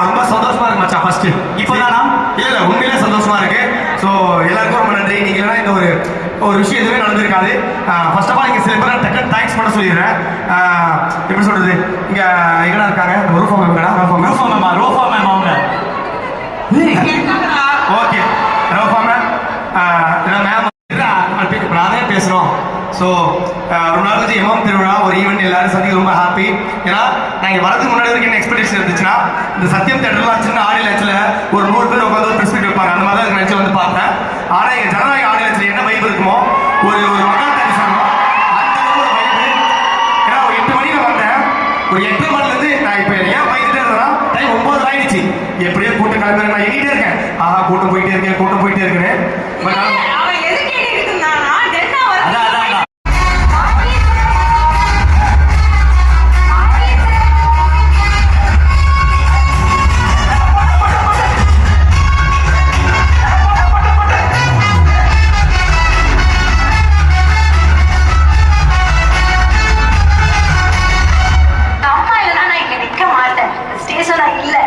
ரொம்ப சந்தோஷமா இருக்கு மச்சான். ஃபர்ஸ்ட் இப்போதானா? இல்ல உண்மையிலே சந்தோஷமா இருக்கு. ஸோ எல்லாருக்கும் ரொம்ப நன்றி. நீங்க இல்லைன்னா இந்த ஒரு விஷயம் எதுவுமே நடந்திருக்காது. ஃபர்ஸ்ட் ஆஃப் ஆல் இங்க சில பேர் டக்குனு தேங்க்ஸ் பண்ண சொல்லிடுறேன். எப்படி சொல்றது, இங்க எங்கடா இருக்காங்க ரோஃபா மேம்? ரோஃபா மேம் அவங்க ஓகே ரோஃபா மேம் மேம் அதே பேசுகிறோம். ஸோ ரொம்ப நாள் கழிச்சு எம்எம் திருவிழா ஒரு ஈவெண்ட் எல்லாரும் சந்திக்க ரொம்ப ஹாப்பி. ஏன்னா நாங்கள் வரதுக்கு முன்னாடி வரைக்கும் என்ன எக்ஸ்பெக்டேஷன் இருந்துச்சுன்னா இந்த சத்தியம் தேட்டர்லாம் சின்ன ஆடியோ லட்சில் ஒரு 100 பேர் உட்காந்து ஒரு ப்ரெஸ் மீட் வைப்பாங்க. அந்த மாதிரி தான் நினச்சி வந்து பார்த்தேன். ஆனால் எங்கள் ஜனநாயக ஆடியோ லட்சில் என்ன வைப் இருக்குமோ ஒரு மகா தரிசனம் அந்த ஒரு வைப்பு. ஏன்னா ஒரு 8 மணிக்கு வந்தேன். ஒரு 8 மணிலேருந்து நான் இப்போ ஏன் பயந்துட்டே இருந்தேன்னா டைம் 9 ஆயிடுச்சு. எப்படியோ கூட்டம் கிளம்பி நான் எண்ணிட்டே இருக்கேன். கூட்டம் போயிட்டே இருக்கேன். பட் இல்ல